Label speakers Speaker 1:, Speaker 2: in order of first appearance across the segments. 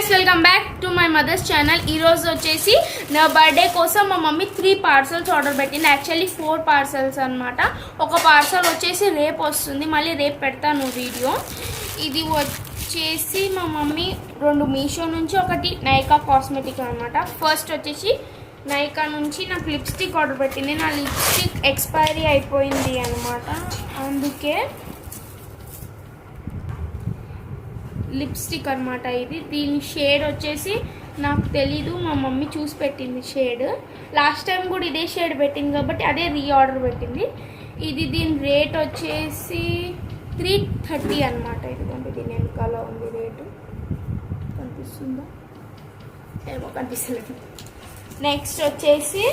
Speaker 1: Guys welcome back to my mother's channel. ఈరోజు వచ్చేసి నా బర్త్డే కోసం మా మమ్మీ 3 పార్సల్స్ ఆర్డర్ పెట్టింది. యాక్చువల్లీ 4 పార్సల్స్ అనమాట. ఒక పార్సల్ వచ్చేసి రేపు వస్తుంది, మళ్ళీ రేపు పెడతాను వీడియో. ఇది వచ్చేసి మా మమ్మీ 2 మీషో నుంచి, ఒకటి నైకా కాస్మెటిక్ అనమాట. ఫస్ట్ వచ్చేసి నైకా నుంచి నాకు లిప్స్టిక్ ఆర్డర్ పెట్టింది. నా లిప్స్టిక్ ఎక్స్పైరీ అయిపోయింది అనమాట, అందుకే లిప్స్టిక్ అనమాట ఇది. దీని షేడ్ వచ్చేసి నాకు తెలీదు, మా మమ్మీ చూసి పెట్టింది షేడ్. లాస్ట్ టైం కూడా ఇదే షేడ్ పెట్టింది కాబట్టి అదే రీఆర్డర్ పెట్టింది. ఇది దీని రేట్ వచ్చేసి 330 అనమాట. ఇదిగోండి దీని వెనకాల ఉంది రేటు, కనిపిస్తుందా ఏమో కనిపిస్తలేదు. నెక్స్ట్ వచ్చేసి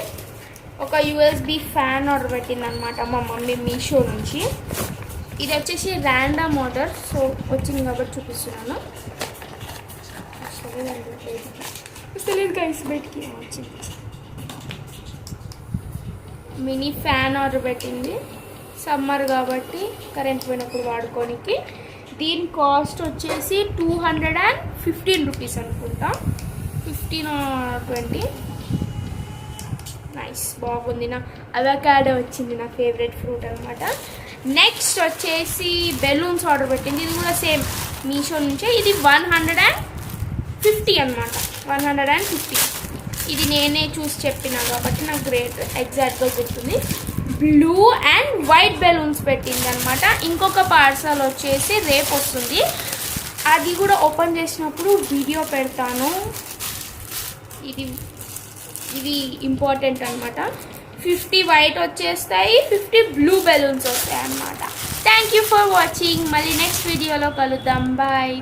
Speaker 1: ఒక యూఎస్బి ఫ్యాన్ ఆర్డర్ పెట్టింది అనమాట మా మమ్మీ మీషో నుంచి. ఇది వచ్చేసి ర్యాండమ్ ఆర్డర్, సో వచ్చింది కాబట్టి చూపిస్తున్నాను. బయటికి వచ్చింది. మినీ ఫ్యాన్ ఆర్డర్ పెట్టింది, సమ్మర్ కాబట్టి కరెంట్ పోయినప్పుడు వాడుకోనికి. దీని కాస్ట్ వచ్చేసి 215 రూపీస్ అనుకుంటా, 15 or 20. నైస్, బాగుంది. నా అవకాడో వచ్చింది, నా ఫేవరెట్ ఫ్రూట్ అనమాట. నెక్స్ట్ వచ్చేసి బెలూన్స్ ఆర్డర్ పెట్టింది. ఇది కూడా సేమ్ మీషో నుంచే. ఇది 150 అనమాట, 150. ఇది నేనే చూసి చెప్పినా కాబట్టి నాకు రేట్ ఎగ్జాక్ట్గా గుర్తుంది. బ్లూ అండ్ వైట్ బెలూన్స్ పెట్టింది అనమాట. ఇంకొక పార్సల్ వచ్చేసి రేపు వస్తుంది, అది కూడా ఓపెన్ చేసినప్పుడు వీడియో పెడతాను. ఇది ఇంపార్టెంట్ అనమాట. 50 వైట్ వచ్చేస్తాయి, 50 బ్లూ బెలూన్స్ వస్తాయి అన్నమాట. Thank you for watching. మళ్ళీ నెక్స్ట్ వీడియోలో కలుద్దాం. బాయ్.